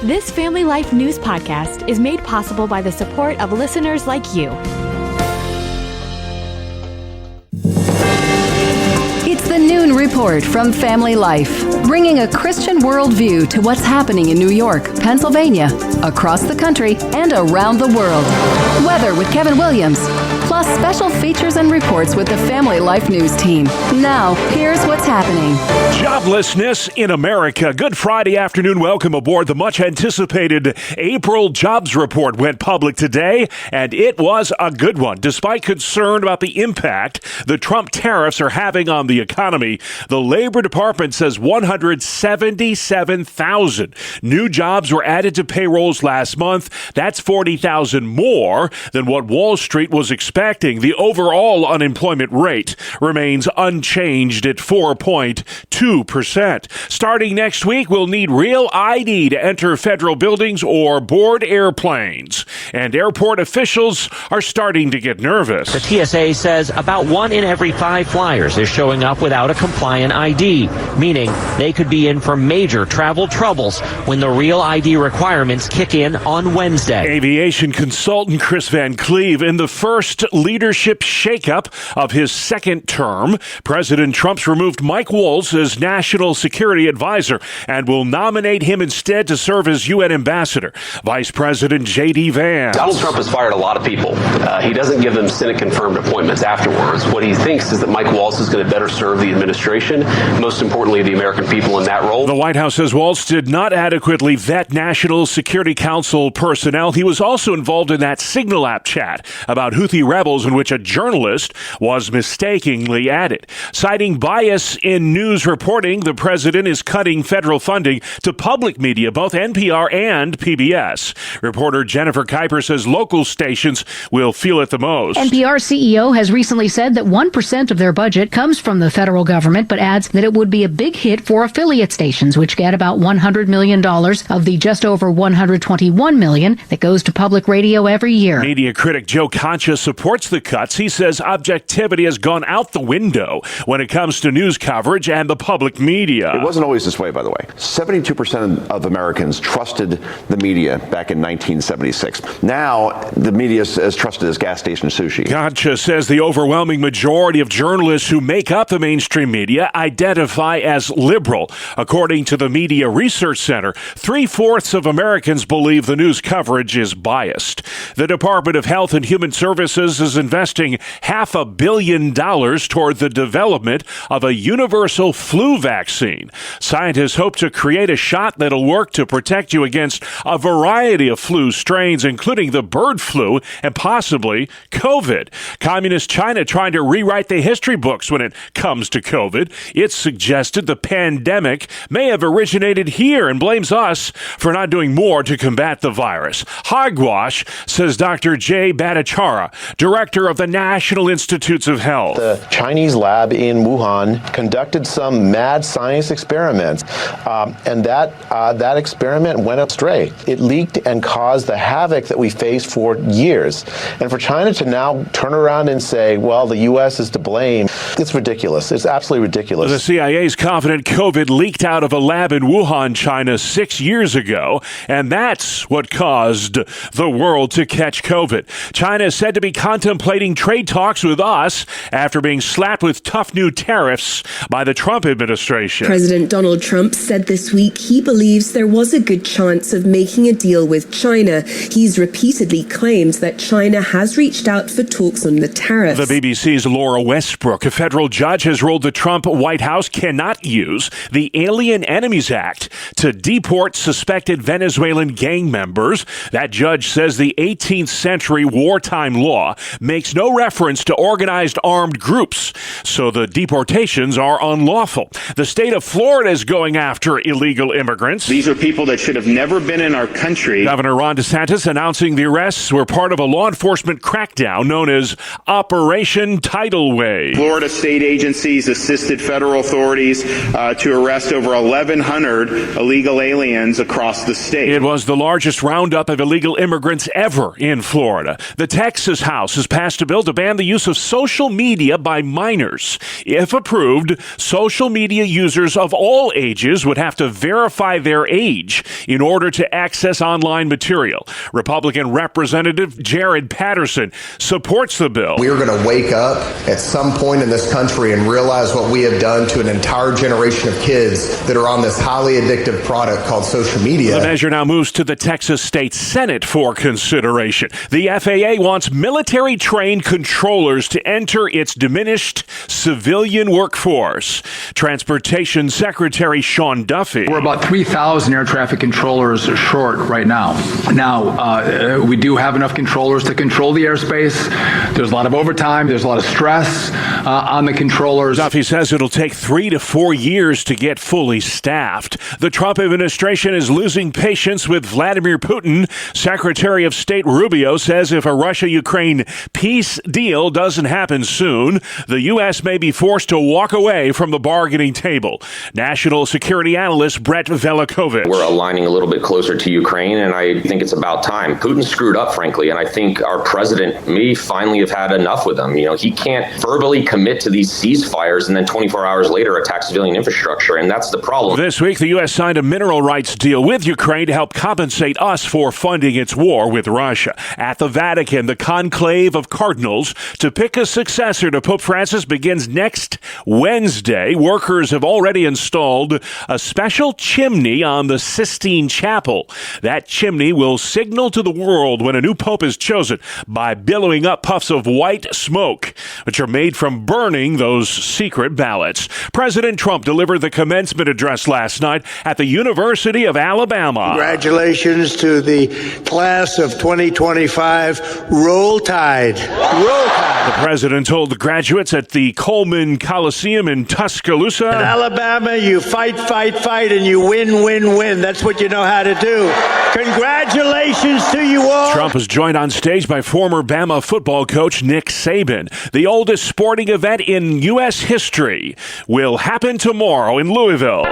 This Family Life News podcast is made possible by the support of listeners like you. It's the Noon Report from Family Life, bringing a Christian worldview to what's happening in New York, Pennsylvania, across the country, and around the world. Weather with Kevin Williams, plus special features and reports with the Family Life News team. Now, here's what's happening. Joblessness in America. Good Friday afternoon. Welcome aboard. The much-anticipated April jobs report went public today, and it was a good one. Despite concern about the impact the Trump tariffs are having on the economy, the Labor Department says 177,000 new jobs were added to payrolls last month. That's 40,000 more than what Wall Street was expecting. The overall unemployment rate remains unchanged at 4.2%. Starting next week, we'll need real ID to enter federal buildings or board airplanes. And airport officials are starting to get nervous. The TSA says about 1 in every 5 flyers is showing up without a compliant ID, meaning they could be in for major travel troubles when the real ID requirements kick in on Wednesday. Aviation consultant Chris Van Cleve in the first leadership shakeup of his second term. President Trump's removed Mike Waltz as national security advisor and will nominate him instead to serve as UN ambassador. Vice President J.D. Vance. Donald Trump has fired a lot of people. He doesn't give them Senate-confirmed appointments afterwards. What he thinks is that Mike Waltz is going to better serve the administration, most importantly, the American people in that role. The White House says Waltz did not adequately vet National Security Council personnel. He was also involved in that Signal app chat about Houthi rebels in which a journalist was mistakenly added. Citing bias in news reporting, the president is cutting federal funding to public media, both NPR and PBS. Reporter Jennifer Kuiper says local stations will feel it the most. NPR CEO has recently said that 1% of their budget comes from the federal government, but adds that it would be a big hit for affiliate stations, which get about $100 million of the just over $121 million that goes to public radio every year. Media critic Joe Concha supports the cuts. He says objectivity has gone out the window when it comes to news coverage and the public media. It wasn't always this way, by the way. 72% of Americans trusted the media back in 1976. Now, the media is as trusted as gas station sushi. Concha says the overwhelming majority of journalists who make up the mainstream media identify as liberal. According to the Media Research Center, 3/4 of Americans believe the news coverage is biased. The Department of Health and Human Services is investing $500 million toward the development of a universal flu vaccine. Scientists hope to create a shot that'll work to protect you against a variety of flu strains, including the bird flu and possibly COVID. Communist China trying to rewrite the history books when it comes to COVID. It's suggested the pandemic may have originated here and blames us for not doing more to combat the virus. Hogwash, says Dr. Jay Bhattacharya, director of the National Institutes of Health. The Chinese lab in Wuhan conducted some mad science experiments, and that experiment went astray. It leaked and caused the havoc that we faced for years. And for China to now turn around and say, well, the U.S. is to blame, it's ridiculous. It's absolutely ridiculous. The CIA is confident COVID leaked out of a lab in Wuhan, China 6 years ago, and that's what caused the world to catch COVID. China is said to be contemplating trade talks with us after being slapped with tough new tariffs by the Trump administration. President Donald Trump said this week he believes there was a good chance of making a deal with China. He's repeatedly claimed that China has reached out for talks on the tariffs. The BBC's Laura Westbrook, a federal judge, has ruled the Trump White House cannot use the Alien Enemies Act to deport suspected Venezuelan gang members. That judge says the 18th century wartime law makes no reference to organized armed groups, so the deportations are unlawful. The state of Florida is going after illegal immigrants. These are people that should have never been in our country. Governor Ron DeSantis announcing the arrests were part of a law enforcement crackdown known as Operation Tidal Wave. Florida state agencies assisted federal authorities to arrest over 1,100 illegal aliens across the state. It was the largest roundup of illegal immigrants ever in Florida. The Texas House House has passed a bill to ban the use of social media by minors. If approved, social media users of all ages would have to verify their age in order to access online material. Republican Representative Jared Patterson supports the bill. We are going to wake up at some point in this country and realize what we have done to an entire generation of kids that are on this highly addictive product called social media. The measure now moves to the Texas State Senate for consideration. The FAA wants military-trained controllers to enter its diminished civilian workforce. Transportation Secretary Sean Duffy. We're about 3,000 air traffic controllers short right now. Now, we do have enough controllers to control the airspace. There's a lot of overtime. There's a lot of stress on the controllers. Duffy says it'll take 3 to 4 years to get fully staffed. The Trump administration is losing patience with Vladimir Putin. Secretary of State Rubio says if a Russia-Ukraine peace deal doesn't happen soon, the U.S. may be forced to walk away from the bargaining table. National security analyst Brett Velikovich. We're aligning a little bit closer to Ukraine, and I think it's about time. Putin screwed up, frankly, and I think our president may finally have had enough with him. You know, he can't verbally commit to these ceasefires and then 24 hours later attack civilian infrastructure, and that's the problem. This week, the U.S. signed a mineral rights deal with Ukraine to help compensate us for funding its war with Russia. At the Vatican, the conclave of cardinals to pick a successor to Pope Francis begins next Wednesday. Workers have already installed a special chimney on the Sistine Chapel. That chimney will signal to the world when a new pope is chosen by billowing up puffs of white smoke, which are made from burning those secret ballots. President Trump delivered the commencement address last night at the University of Alabama. Congratulations to the class of 2025. Roll Tide. Roll Tide. The president told the graduates at the Coleman Coliseum in Tuscaloosa. In Alabama, you fight, fight, fight, and you win, win, win. That's what you know how to do. Congratulations to you all. Trump was joined on stage by former Bama football coach Nick Saban. The oldest sporting event in U.S. history will happen tomorrow in Louisville.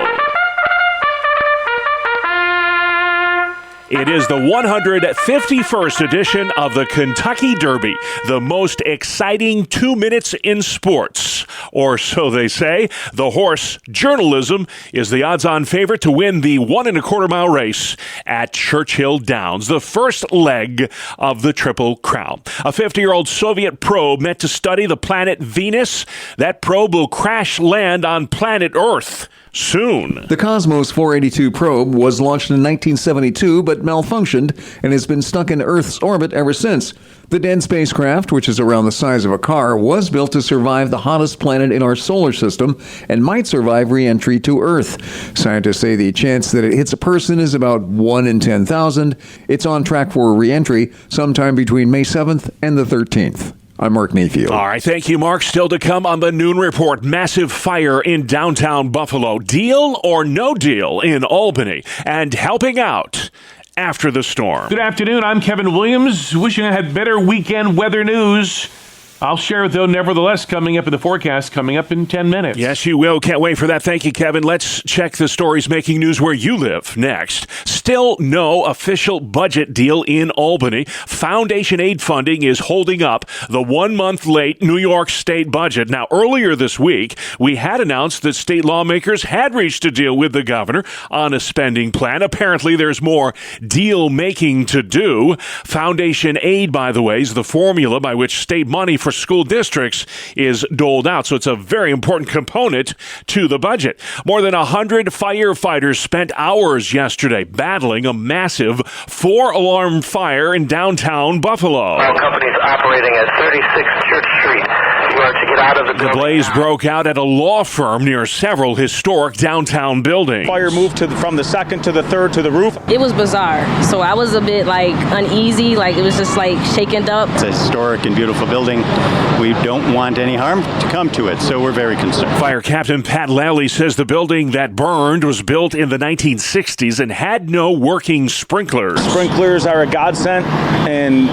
It is the 151st edition of the Kentucky Derby, the most exciting 2 minutes in sports. Or so they say. The horse, Journalism, is the odds-on favorite to win the 1 1/4 mile race at Churchill Downs, the first leg of the Triple Crown. A 50-year-old Soviet probe meant to study the planet Venus. That probe will crash land on planet Earth soon. The Cosmos 482 probe was launched in 1972 but malfunctioned and has been stuck in Earth's orbit ever since. The dead spacecraft, which is around the size of a car, was built to survive the hottest planet in our solar system and might survive re-entry to Earth. Scientists say the chance that it hits a person is about 1 in 10,000. It's on track for re-entry sometime between May 7th and the 13th. I'm Mark Mayfield. All right, thank you, Mark. Still to come on the Noon Report. Massive fire in downtown Buffalo. Deal or no deal in Albany. And helping out after the storm. Good afternoon. I'm Kevin Williams. Wishing I had better weekend weather news. I'll share it, though, nevertheless, coming up in the forecast, coming up in 10 minutes. Yes, you will. Can't wait for that. Thank you, Kevin. Let's check the stories making news where you live next. Still no official budget deal in Albany. Foundation aid funding is holding up the 1 month late New York State budget. Now, earlier this week, we had announced that state lawmakers had reached a deal with the governor on a spending plan. Apparently, there's more deal making to do. Foundation aid, by the way, is the formula by which state money for school districts is doled out. So it's a very important component to the budget. More than 100 firefighters spent hours yesterday battling a massive 4-alarm fire in downtown Buffalo. All companies operating at 36 Church Street. You are to get out of the building. The blaze broke out at a law firm near several historic downtown buildings. Fire moved from the second to the third to the roof. It was bizarre. So I was a bit uneasy, it was just shaken up. It's a historic and beautiful building. We don't want any harm to come to it, so we're very concerned. Fire Captain Pat Lally says the building that burned was built in the 1960s and had no working sprinklers. Sprinklers are a godsend, and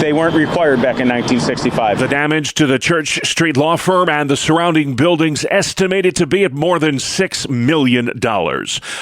they weren't required back in 1965. The damage to the church Church Street law firm and the surrounding buildings estimated to be at more than $6 million.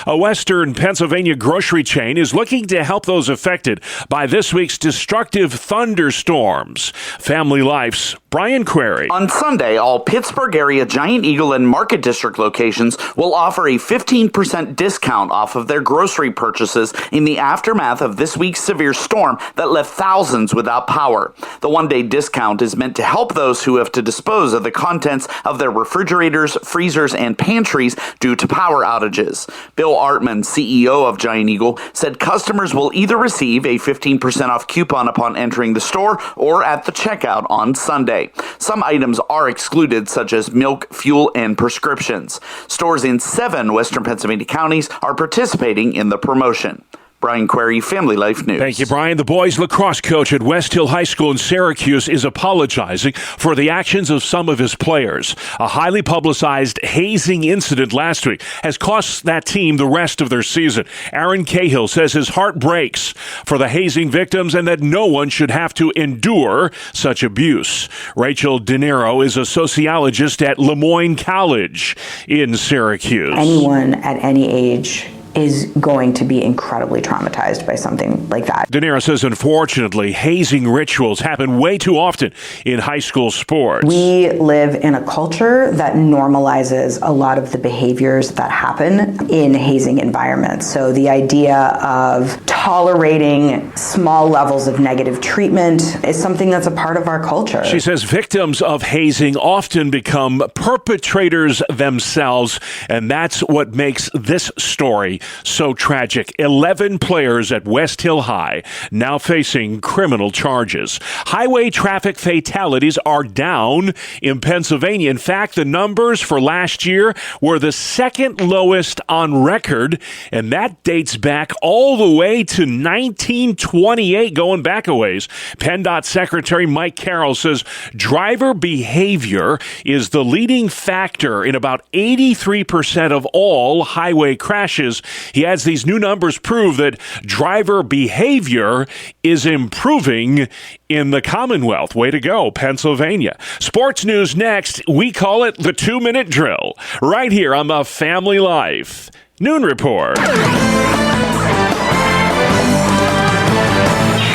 A Western Pennsylvania grocery chain is looking to help those affected by this week's destructive thunderstorms. Family Life's Brian Query. On Sunday, all Pittsburgh area Giant Eagle and Market District locations will offer a 15% discount off of their grocery purchases in the aftermath of this week's severe storm that left thousands without power. The one-day discount is meant to help those who have to dispose of the contents of their refrigerators, freezers, and pantries due to power outages. Bill Artman, CEO of Giant Eagle, said customers will either receive a 15% off coupon upon entering the store or at the checkout on Sunday. Some items are excluded, such as milk, fuel, and prescriptions. Stores in 7 Western Pennsylvania counties are participating in the promotion. Brian Query, Family Life News. Thank you, Brian. The boys lacrosse coach at West Hill High School in Syracuse is apologizing for the actions of some of his players. A highly publicized hazing incident last week has cost that team the rest of their season. Aaron Cahill says his heart breaks for the hazing victims and that no one should have to endure such abuse. Rachel De Niro is a sociologist at Lemoyne College in Syracuse. Anyone at any age is going to be incredibly traumatized by something like that. De Niro says, unfortunately, hazing rituals happen way too often in high school sports. We live in a culture that normalizes a lot of the behaviors that happen in hazing environments. So the idea of tolerating small levels of negative treatment is something that's a part of our culture. She says victims of hazing often become perpetrators themselves, and that's what makes this story so tragic. 11 players at West Hill High now facing criminal charges. Highway traffic fatalities are down in Pennsylvania. In fact, the numbers for last year were the second lowest on record, and that dates back all the way to 1928, going back a ways. PennDOT Secretary Mike Carroll says driver behavior is the leading factor in about 83% of all highway crashes. He adds these new numbers prove that driver behavior is improving in the Commonwealth. Way to go, Pennsylvania. Sports news next. We call it the 2-minute drill right here on the Family Life Noon Report.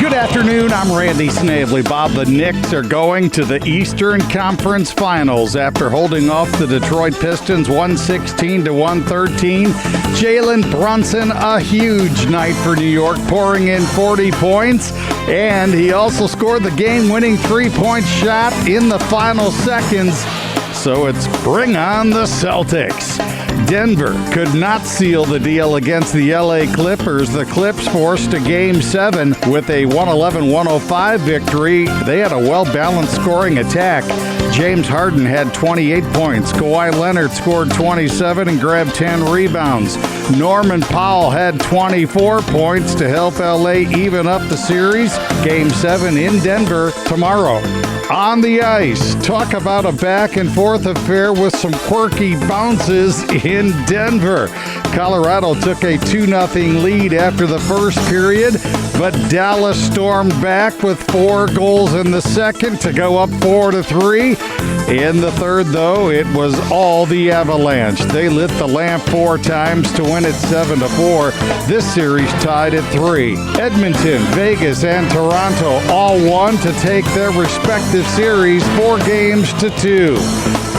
Good afternoon, I'm Randy Snavely. Bob, the Knicks are going to the Eastern Conference Finals after holding off the Detroit Pistons 116-113. Jalen Brunson, a huge night for New York, pouring in 40 points, and he also scored the game-winning three-point shot in the final seconds. So it's bring on the Celtics. Denver could not seal the deal against the LA Clippers. The Clips forced a Game 7 with a 111-105 victory. They had a well-balanced scoring attack. James Harden had 28 points. Kawhi Leonard scored 27 and grabbed 10 rebounds. Norman Powell had 24 points to help LA even up the series. Game 7 in Denver tomorrow. On the ice, talk about a back-and-forth affair with some quirky bounces in Denver. Colorado took a 2-0 lead after the first period, but Dallas stormed back with 4 goals in the second to go up 4-3. In the third, though, it was all the Avalanche. They lit the lamp 4 times to win it 7-4. This series tied at 3. Edmonton, Vegas, and Toronto all won to take their respective series 4-2.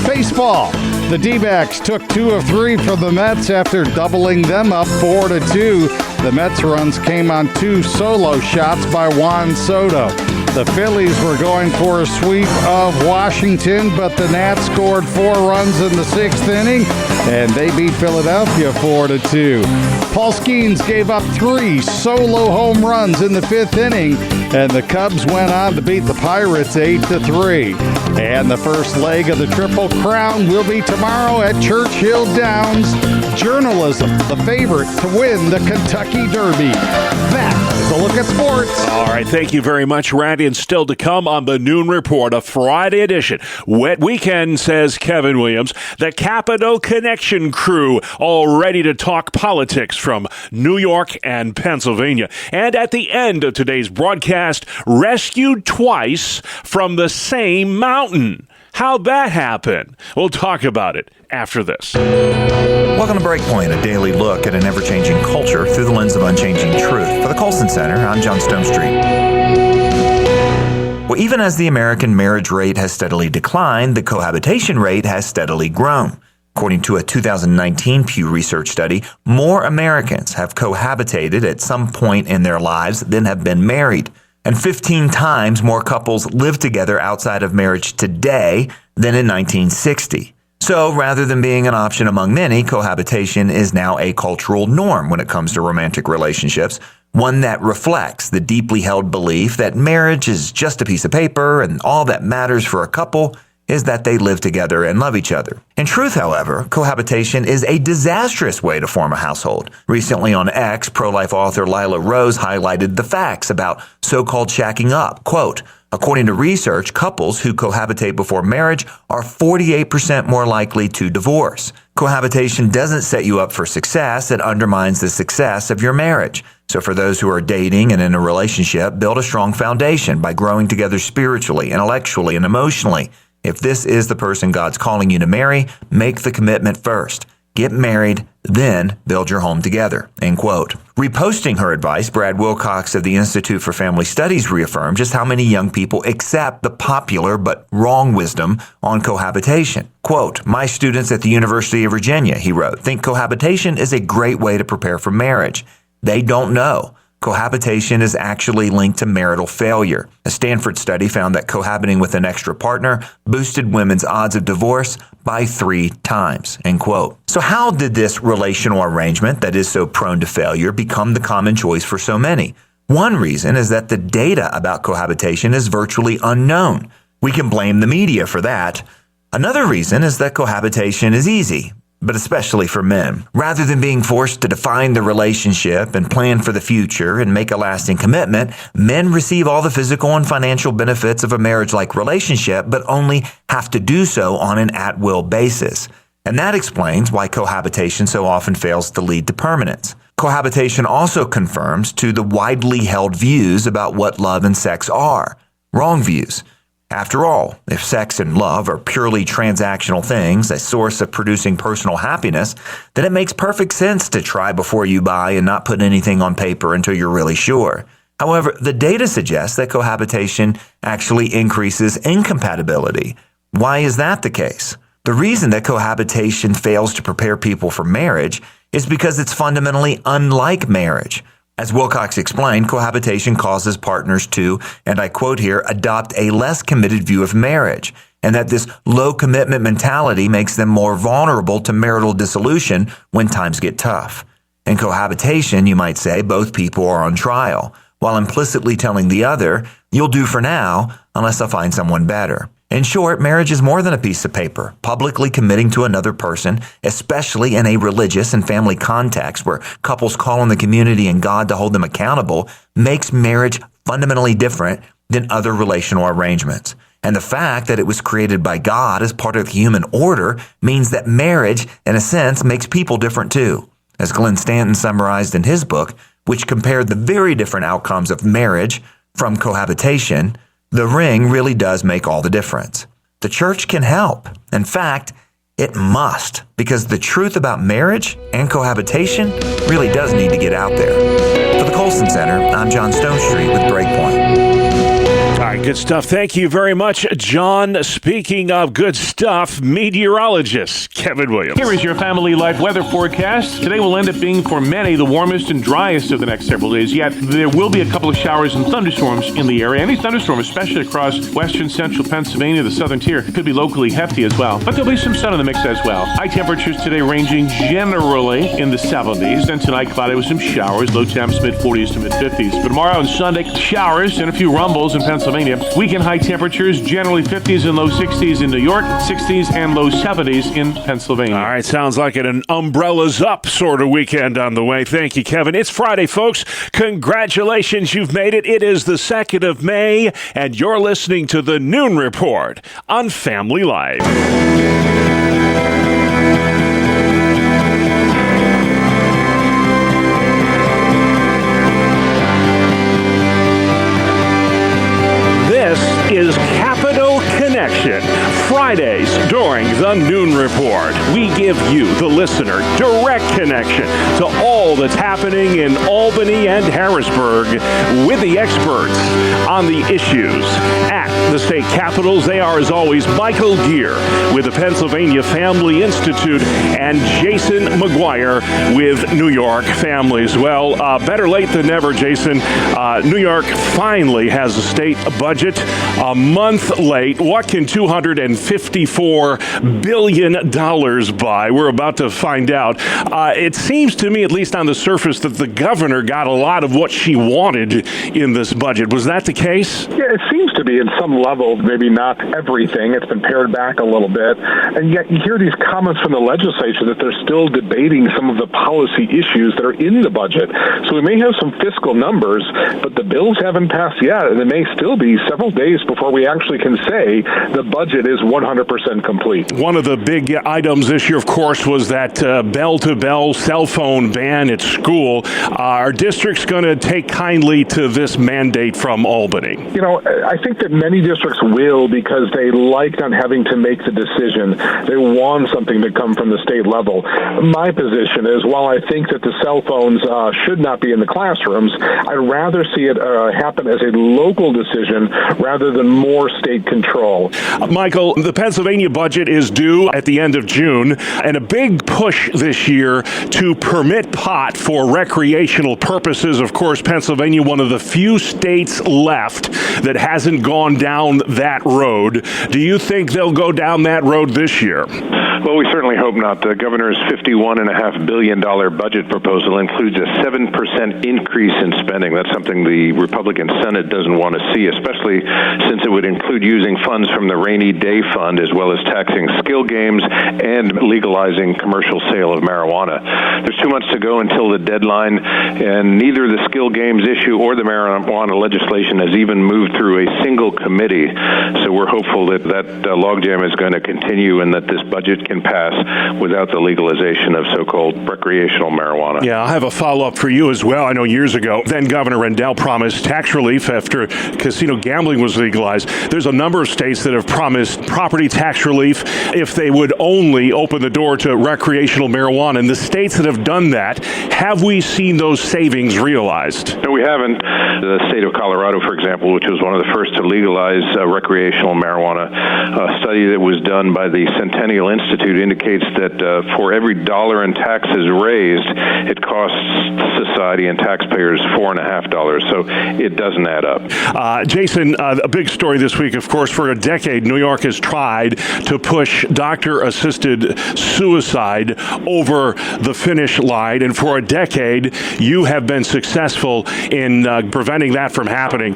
Baseball. The D-backs took 2 of 3 from the Mets after doubling them up 4-2. The Mets runs came on 2 solo shots by Juan Soto. The Phillies were going for a sweep of Washington, but the Nats scored 4 runs in the 6th inning, and they beat Philadelphia 4-2. Paul Skeens gave up 3 solo home runs in the 5th inning, and the Cubs went on to beat the Pirates 8-3. And the first leg of the Triple Crown will be tomorrow at Churchill Downs. Journalism, the favorite to win the Kentucky Derby. That is a look at sports. All right, thank you very much, Randy. And still to come on the Noon Report, a Friday edition. Wet weekend, says Kevin Williams. The Capitol Connection crew all ready to talk politics from New York and Pennsylvania. And at the end of today's broadcast, rescued twice from the same mountain. How'd that happen? We'll talk about it after this. Welcome to Breakpoint, a daily look at an ever-changing culture through the lens of unchanging truth. For the Colson Center, I'm John Stonestreet. Well, even as the American marriage rate has steadily declined, the cohabitation rate has steadily grown. According to a 2019 Pew Research study, more Americans have cohabitated at some point in their lives than have been married. And 15 times more couples live together outside of marriage today than in 1960. So rather than being an option among many, cohabitation is now a cultural norm when it comes to romantic relationships, one that reflects the deeply held belief that marriage is just a piece of paper and all that matters for a couple is that they live together and love each other. In truth, however, cohabitation is a disastrous way to form a household. Recently on X, pro-life author Lila Rose highlighted the facts about so-called shacking up. Quote, according to research, couples who cohabitate before marriage are 48% more likely to divorce. Cohabitation doesn't set you up for success. It undermines the success of your marriage. So for those who are dating and in a relationship, build a strong foundation by growing together spiritually, intellectually, and emotionally. If this is the person God's calling you to marry, make the commitment first. Get married, then build your home together. End quote. Reposting her advice, Brad Wilcox of the Institute for Family Studies reaffirmed just how many young people accept the popular but wrong wisdom on cohabitation. Quote, my students at the University of Virginia, he wrote, think cohabitation is a great way to prepare for marriage. They don't know. Cohabitation is actually linked to marital failure. A Stanford study found that cohabiting with an extra partner boosted women's odds of divorce by 3 times, end quote. So how did this relational arrangement that is so prone to failure become the common choice for so many? One reason is that the data about cohabitation is virtually unknown. We can blame the media for that. Another reason is that cohabitation is easy, but especially for men. Rather than being forced to define the relationship and plan for the future and make a lasting commitment, men receive all the physical and financial benefits of a marriage-like relationship, but only have to do so on an at-will basis. And that explains why cohabitation so often fails to lead to permanence. Cohabitation also confirms to the widely held views about what love and sex are. Wrong views. After all, if sex and love are purely transactional things, a source of producing personal happiness, then it makes perfect sense to try before you buy and not put anything on paper until you're really sure. However, the data suggests that cohabitation actually increases incompatibility. Why is that the case? The reason that cohabitation fails to prepare people for marriage is because it's fundamentally unlike marriage. As Wilcox explained, cohabitation causes partners to, and I quote here, adopt a less committed view of marriage, and that this low commitment mentality makes them more vulnerable to marital dissolution when times get tough. In cohabitation, you might say, both people are on trial, while implicitly telling the other, you'll do for now unless I find someone better. In short, marriage is more than a piece of paper. Publicly committing to another person, especially in a religious and family context where couples call on the community and God to hold them accountable, makes marriage fundamentally different than other relational arrangements. And the fact that it was created by God as part of the human order means that marriage, in a sense, makes people different too. As Glenn Stanton summarized in his book, which compared the very different outcomes of marriage from cohabitation, the ring really does make all the difference. The church can help. In fact, it must, because the truth about marriage and cohabitation really does need to get out there. For the Colson Center, I'm John Stonestreet with Breakpoint. All right, good stuff. Thank you very much, John. Speaking of good stuff, meteorologist Kevin Williams. Here is your Family Life weather forecast. Today will end up being, for many, the warmest and driest of the next several days. Yet, there will be a couple of showers and thunderstorms in the area. Any thunderstorm, especially across western central Pennsylvania, the southern tier, could be locally hefty as well. But there'll be some sun in the mix as well. High temperatures today ranging generally in the 70s. Then tonight, cloudy with some showers. Low temps mid-40s to mid-50s. But tomorrow and Sunday, showers and a few rumbles in Pennsylvania. Weekend high temperatures generally 50s and low 60s in New York, 60s and low 70s in Pennsylvania. All right, sounds like an umbrellas up sort of weekend on the way. Thank you, Kevin. It's Friday, folks. Congratulations, you've made it. It is the 2nd of May, and you're listening to the Noon Report on Family Life. This is Capital Connection, Friday. Fridays during the Noon Report, we give you, the listener, direct connection to all that's happening in Albany and Harrisburg with the experts on the issues at the state capitals. They are, as always, Michael Geer with the Pennsylvania Family Institute and Jason McGuire with New York Families. Well, better late than never, Jason. New York finally has a state budget a month late. What can $254 billion buy? We're about to find out. It seems to me, at least on the surface, that the governor got a lot of what she wanted in this budget. Was that the case? Yeah, it seems to be in some level, maybe not everything. It's been pared back a little bit. And yet you hear these comments from the legislature that they're still debating some of the policy issues that are in the budget. So we may have some fiscal numbers, but the bills haven't passed yet, and it may still be several days before we actually can say the budget is 100% complete. One of the big items this year, of course, was that bell-to-bell cell phone ban at school. Are districts going to take kindly to this mandate from Albany? You know, I think that many districts will, because they like not having to make the decision. They want something to come from the state level. My position is, while I think that the cell phones should not be in the classrooms, I'd rather see it happen as a local decision rather than more state control. Michael, the Pennsylvania budget is due at the end of June, and a big push this year to permit pot for recreational purposes. Of course, Pennsylvania, one of the few states left that hasn't gone down that road. Do you think they'll go down that road this year? Well, we certainly hope not. The governor's $51.5 billion budget proposal includes a 7% increase in spending. That's something the Republican Senate doesn't want to see, especially since it would include using funds from the Rainy Day Fund, as well as taxing skill games and legalizing commercial sale of marijuana. There's 2 months to go until the deadline, and neither the skill games issue or the marijuana legislation has even moved through a single committee. So we're hopeful that logjam is going to continue and that this budget can pass without the legalization of so-called recreational marijuana. Yeah, I have a follow-up for you as well. I know years ago, then Governor Rendell promised tax relief after casino gambling was legalized. There's a number of states that have promised property tax relief if they would only open the door to recreational marijuana. And the states that have done that, have we seen those savings realized? No, we haven't. The state of Colorado, for example, which was one of the first to legalize recreational marijuana, a study that was done by the Centennial Institute indicates that for every dollar in taxes raised, it costs society and taxpayers $4.50. So it doesn't add up. Jason, a big story this week, of course. For a decade, New York has tried to push doctor-assisted suicide over the finish line. And for a decade, you have been successful in preventing that from happening.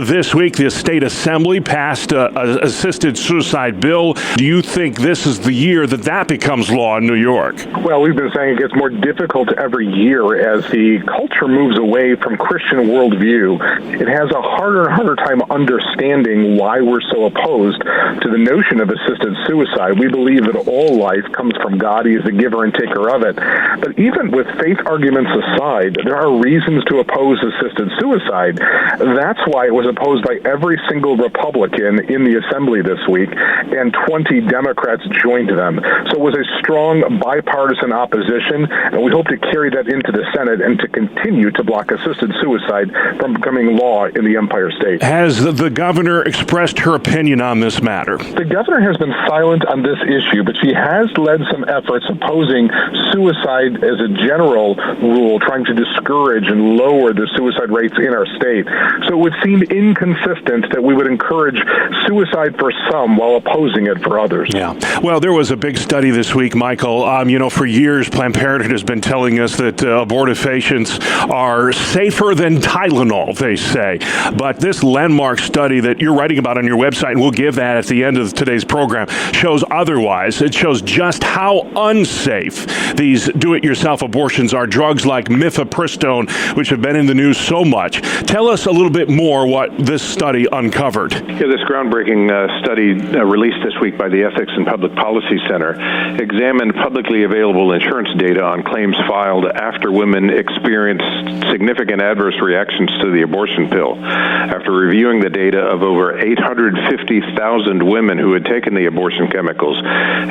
This week, the state assembly passed an assisted suicide bill. Do you think this is the year that becomes law in New York? Well, we've been saying it gets more difficult every year as the culture moves away from Christian worldview. It has a harder and harder time understanding why we're so opposed to the notion of assisted suicide. We believe that all life comes from God. He is the giver and taker of it. But even with faith arguments aside, there are reasons to oppose assisted suicide. That's why it was opposed by every single Republican in the assembly this week, and 20 Democrats joined them. So it was a strong bipartisan opposition, and we hope to carry that into the Senate and to continue to block assisted suicide from becoming law in the Empire State. Has the governor expressed her opinion on this matter? The governor has been silent on this issue, but she has led some efforts opposing suicide as a general rule, trying to discourage and lower the suicide rates in our state. So it would seem inconsistent that we would encourage suicide for some while opposing it for others. Yeah. Well, there was a big study this week, Michael. For years, Planned Parenthood has been telling us that abortifacients are safer than Tylenol, they say. But this landmark study that you're writing about on your website, and we'll give that at the end of today's program, shows otherwise. It shows just how unsafe these do-it-yourself abortions are. Drugs like mifepristone, which have been in the news so much. Tell us a little bit more what this study uncovered. Yeah, this groundbreaking study released this week by the Ethics and Public Policy Center examined publicly available insurance data on claims filed after women experienced significant adverse reactions to the abortion pill. After reviewing the data of over 850,000 women who had taken the abortion chemicals,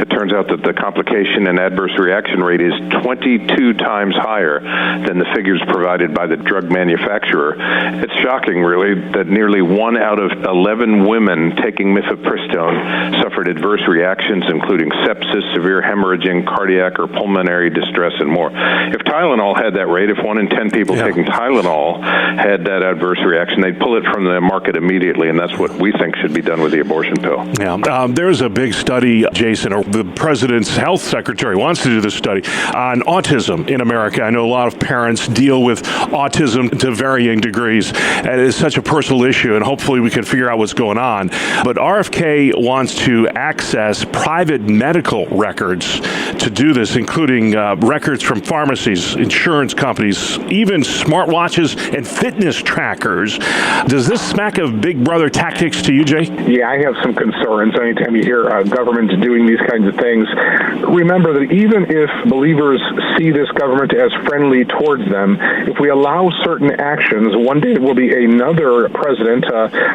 it turns out that the complication and adverse reaction rate is 22 times higher than the figures provided by the drug manufacturer. It's shocking, really, that nearly 1 out of 11 women taking mifepristone suffered adverse reactions, including sepsis, severe hemorrhaging, cardiac or pulmonary distress, and more. If Tylenol had that rate, if 1 in 10 people taking Tylenol had that adverse reaction, they'd pull it from the market immediately, and that's what we think should be done with the abortion pill. Yeah, there's a big study, Jason, or the president's health secretary wants to do this study on autism in America. I know a lot of parents deal with autism to varying degrees, and it's such a personal issue, and hopefully we can figure out what's going on. But RFK wants to access private medical records to do this, including records from pharmacies, insurance companies, even smartwatches and fitness trackers. Does this smack of Big Brother tactics to you, Jay? Yeah, I have some concerns anytime you hear government doing these kinds of things. Remember that even if believers see this government as friendly towards them, if we allow certain actions, one day it will be another president,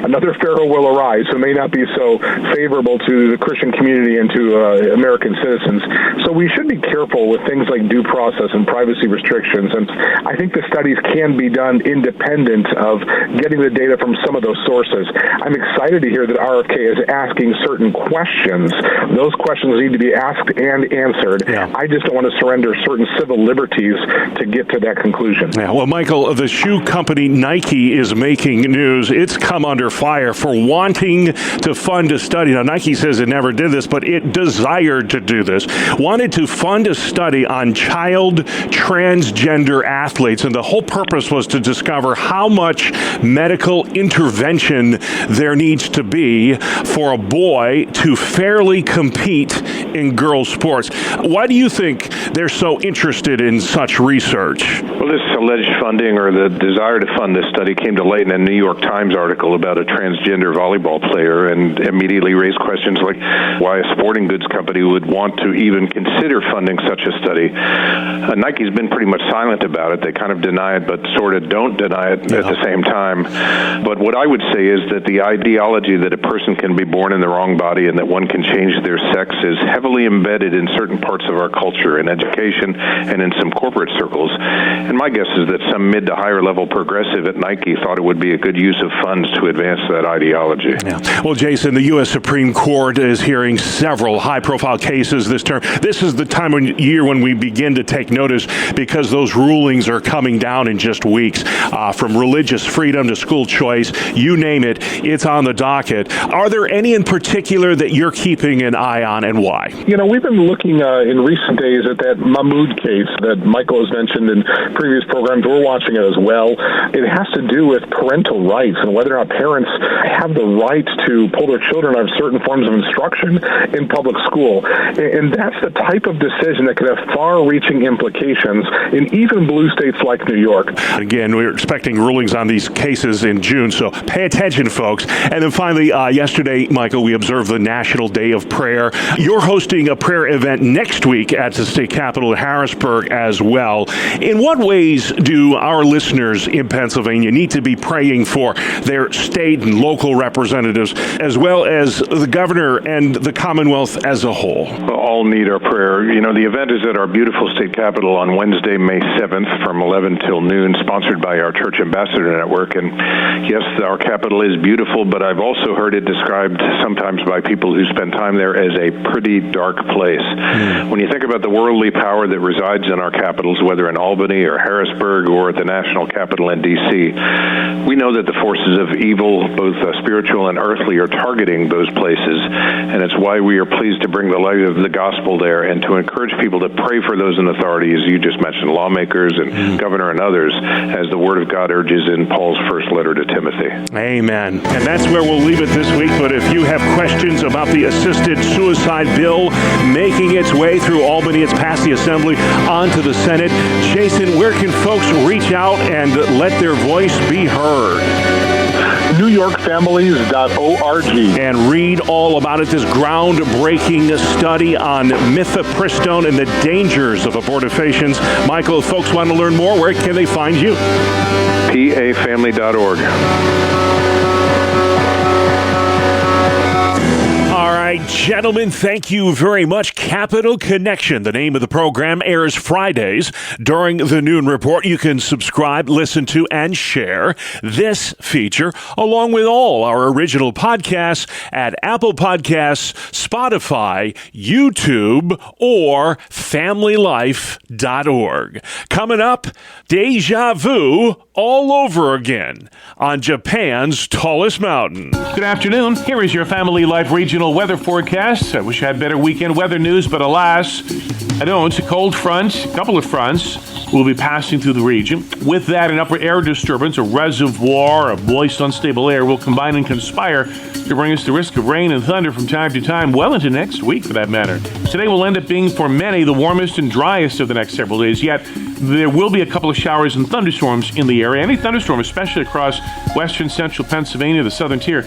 another Pharaoh will arise who may not be so favorable to the Christian community and to American citizens. So we should be careful with things like due process and privacy restrictions. And I think the studies can be done independent of getting the data from some of those sources. I'm excited to hear that RFK is asking certain questions. Those questions need to be asked and answered. Yeah. I just don't want to surrender certain civil liberties to get to that conclusion. Yeah, well, Michael, the shoe company Nike is making news. It's come under fire for wanting to fund a study. Now, Nike says it never did this, but it desired to do this. Wanted to fund a study on child transgender athletes, and the whole purpose was to discover how much medical intervention there needs to be for a boy to fairly compete in girls' sports. Why do you think they're so interested in such research? Well, this alleged funding or the desire to fund this study came to light in a New York Times article about a transgender volleyball player and immediately raised questions like why a sporting goods company would want to even consider funding such a study. Nike's been pretty much silent about it. They kind of deny it, but sort of don't deny it at the same time. But what I would say is that the ideology that a person can be born in the wrong body and that one can change their sex is heavily embedded in certain parts of our culture, in education and in some corporate circles. And my guess is that some mid to higher level progressive at Nike thought it would be a good use of funds to advance that ideology. Yeah. Well, Jason, the U.S. Supreme Court is hearing several high-profile cases this term. This is the time of year when we begin to take notice because those rulings are coming down in just weeks. From religious freedom to school choice, you name it, it's on the docket. Are there any in particular that you're keeping an eye on, and why? You know, we've been looking in recent days at that Mahmoud case that Michael has mentioned in previous programs. We're watching it as well. It has to do with parental rights and whether or not parents have the right to pull their children out of certain forms of instruction in public school. And that's the type of decision that could have far-reaching implications in even blue states like New York. Again, we're expecting rulings on these cases in June, so pay attention, folks. And then finally, yesterday, Michael, we observed the National Day of Prayer. You're hosting a prayer event next week at the state capitol in Harrisburg as well. In what ways do our listeners in Pennsylvania need to be praying for their state and local representatives, as well as the governor and the Commonwealth as a whole? All need our prayer. You know, the event is at our beautiful state capitol on Wednesday, May 7th from 11 till noon, sponsored by our Church Ambassador Network. And yes, our capitol is beautiful, but I've also heard it described sometimes by people who spend time there as a pretty dark place. When you think about the worldly power that resides in our capitals, whether in Albany or Harrisburg or at the national capital in D.C., we know that the forces of evil, both spiritual and earthly, are targeting those places. And it's why we are pleased to bring the light of the gospel there and to encourage people to pray for those in authority, as you just mentioned, lawmakers and governor and others, as the Word of God urges in Paul's first letter to Timothy. Amen. And that's where we'll leave it this week. But if you have questions about the assisted suicide bill making its way through Albany, it's past the Assembly, onto the Senate. Jason, where can folks reach out and let their voice be heard? NewYorkFamilies.org. And read all about it, this groundbreaking study on mifepristone and the dangers of abortifacients. Michael, if folks want to learn more, where can they find you? PAFamily.org. All right, gentlemen, thank you very much. Capital Connection, the name of the program, airs Fridays during the Noon Report. You can subscribe, listen to, and share this feature along with all our original podcasts at Apple Podcasts, Spotify, YouTube, or FamilyLife.org. Coming up, Deja Vu all over again on Japan's tallest mountain. Good afternoon. Here is your Family Life regional weather forecast. I wish I had better weekend weather news, but alas, I don't. A cold front, a couple of fronts, will be passing through the region. With that, an upper air disturbance, a reservoir of moist, unstable air, will combine and conspire to bring us the risk of rain and thunder from time to time, well into next week for that matter. Today will end up being, for many, the warmest and driest of the next several days, yet there will be a couple of showers and thunderstorms in the area. Any thunderstorm, especially across western central Pennsylvania, the southern tier,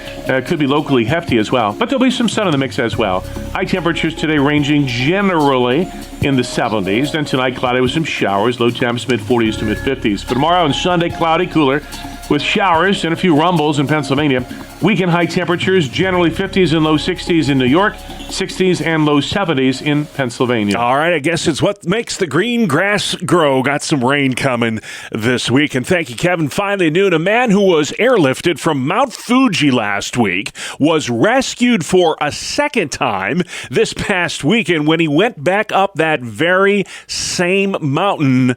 could be locally hefty as well. But there'll be some sun in the mix as well. High temperatures today ranging generally in the 70s. Then tonight, cloudy with some showers, low temps mid-40s to mid-50s. For tomorrow and Sunday, cloudy, cooler, with showers and a few rumbles in Pennsylvania. Weekend high temperatures, generally 50s and low 60s in New York, 60s and low 70s in Pennsylvania. All right, I guess it's what makes the green grass grow. Got some rain coming this week. And thank you, Kevin. Finally noon, a man who was airlifted from Mount Fuji last week was rescued for a second time this past weekend when he went back up that very same mountain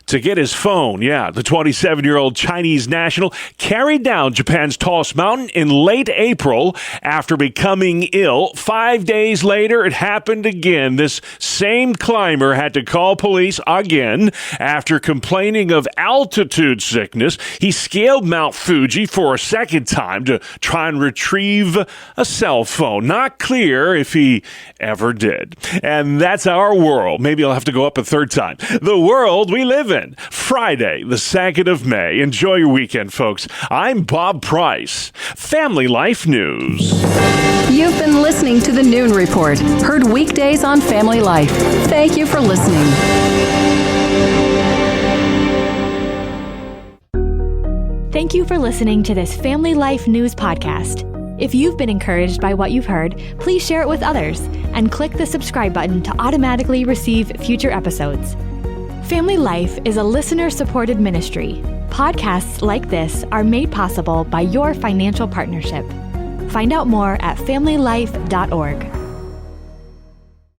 to get his phone. Yeah, the 27-year-old Chinese national carried down Japan's tallest mountain in late April after becoming ill. 5 days later, it happened again. This same climber had to call police again after complaining of altitude sickness. He scaled Mount Fuji for a second time to try and retrieve a cell phone. Not clear if he ever did. And that's our world. Maybe I'll have to go up a third time. The world we live in. Friday, the 2nd of May. Enjoy your weekend, folks. I'm Bob Price. Family Life News. You've been listening to the Noon Report, heard weekdays on Family Life. Thank you for listening. Thank you for listening to this Family Life News podcast. If you've been encouraged by what you've heard, please share it with others and click the subscribe button to automatically receive future episodes. Family Life is a listener-supported ministry. Podcasts like this are made possible by your financial partnership. Find out more at FamilyLife.org.